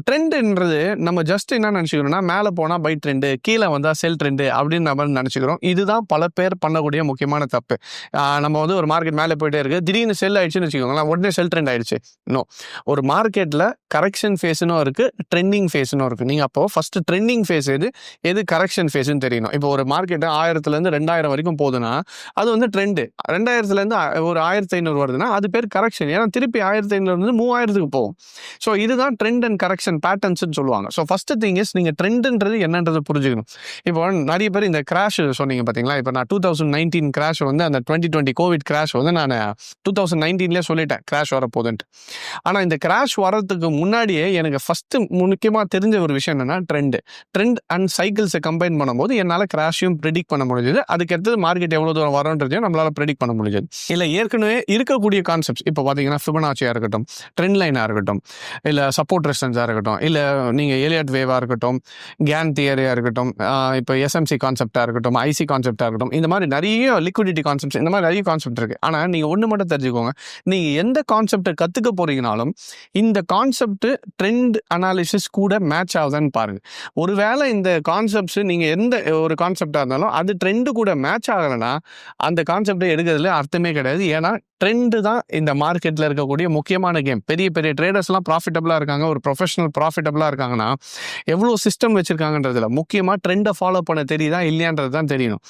ட்ரெண்டுன்றது நம்ம ஜஸ்ட் என்ன நினச்சிக்கிறோம்னா, மேலே போனால் பை ட்ரெண்டு, கீழே வந்தால் செல் ட்ரெண்டு அப்படின்னு நம்ம நினச்சிக்கிறோம். இதுதான் பல பேர் பண்ணக்கூடிய முக்கியமான தப்பு. நம்ம வந்து ஒரு மார்க்கெட் மேலே போயிட்டே இருக்கு, திடீர்னு செல் ஆயிடுச்சுன்னு வச்சுக்கோங்களேன், உடனே செல் ட்ரெண்ட் ஆயிடுச்சு. இன்னும் ஒரு மார்க்கெட்டில் கரெக்ஷன் ஃபேஸ்னும் இருக்குது, ட்ரெண்டிங் ஃபேஸ்னும் இருக்குது. நீங்கள் அப்போது ஃபஸ்ட்டு ட்ரெண்டிங் ஃபேஸ் எது கரெக்ஷன் ஃபேஸ்ன்னு தெரியணும். இப்போ ஒரு மார்க்கெட்டு 1000லேருந்து 2000 வரைக்கும் போகுதுன்னா அது வந்து ட்ரெண்டு. 2000லேருந்து ஒரு 1500 வருதுன்னா அது பேர் கரெக்ஷன். ஏன்னா திருப்பி 1500 3000க்கு போகும். ஸோ இதுதான் ட்ரெண்ட் அண்ட் கரெக்ஷன் பேட்டர்ன்ஸ்னு சொல்லுவாங்க. ஸோ ஃபஸ்ட்டு திங் இஸ் நீங்கள் ட்ரெண்டுன்றது என்னன்றது புரிஞ்சுக்கணும். இப்போ நிறைய பேர் இந்த கிராஷ் சொன்னீங்க பார்த்தீங்களா, இப்போ நான் 2019 கிராஷ் வந்து அந்த 2020 கோவிட் கிராஷ் வந்து நான் 2019 சொல்லிட்டேன் கிராஷ் வரப்போகுதுன்ட்டு. ஆனால் இந்த கிராஷ் வரதுக்கு முன்னாடியே எனக்கு ஃபஸ்ட்டு முக்கியமாக தெரிஞ்ச ஒரு விஷயம் என்னென்னா ட்ரெண்ட் அண்ட் சைக்கிள்ஸை கம்பைன் பண்ணும்போது என்னால் கிராஷையும் ப்ரெடிக்ட் பண்ண முடியுது. அதுக்கடுத்தது மார்க்கெட் எவ்வளோ தூரம் வரும்ன்றதையும் நம்மளால் ப்ரெடிக்ட் பண்ண முடியுது. இல்லை ஏற்கனவே இருக்கக்கூடிய கான்செப்ட்ஸ் இப்போ பார்த்தீங்கன்னா ஃபிபனாச்சியாக இருக்கட்டும், ட்ரெண்ட் லைனாக இருக்கட்டும், இல்லை சப்போர்ட் ரெசிஸ்டன்ஸாக இருக்கட்டும், இல்லை நீங்கள் எலியட் வேவாக இருக்கட்டும், கேன் தியரியாக இருக்கட்டும், இப்போ எஸ்எம்சி கான்செப்டாக இருக்கட்டும், ஐசி கான்செப்டாக இருக்கட்டும், இந்த மாதிரி நிறைய லிக்விடிட்டி கான்செப்ட்ஸ், இந்த மாதிரி நிறைய கான்செப்ட் இருக்குது. ஆனால் நீங்கள் ஒன்று மட்டும் தெரிஞ்சுக்கோங்க, நீங்கள் எந்த கான்செப்டை கற்றுக்க போகிறீங்கனாலும் இந்த கான்செப்ட் ட்ரெண்ட் அனாலிசிஸ் கூட மேட்ச் ஆகுதான்னு பாருங்கள். ஒருவேளை இந்த கான்செப்ட்ஸ் நீங்கள் எந்த ஒரு கான்செப்டாக இருந்தாலும் அது ட்ரெண்டு கூட மேட்ச் ஆகலைன்னா அந்த கான்செப்டை எடுக்கிறதுல அர்த்தமே கிடையாது. ஏன்னா ட்ரெண்டு தான் இந்த மார்க்கெட்டில் இருக்கக்கூடிய முக்கியமான கேம். பெரிய பெரிய ட்ரேடர்ஸ்லாம் ப்ராஃபிட்டபுளாக இருக்காங்க, ஒரு ப்ரொஃபஷனல் ப்ராஃபிட்டபுளாக இருக்காங்கன்னா எவ்வளோ சிஸ்டம் வச்சுருக்காங்கன்றதுல முக்கியமாக ட்ரெண்டை ஃபாலோ பண்ண தெரியுதா இல்லையான்றது தான் தெரியணும்.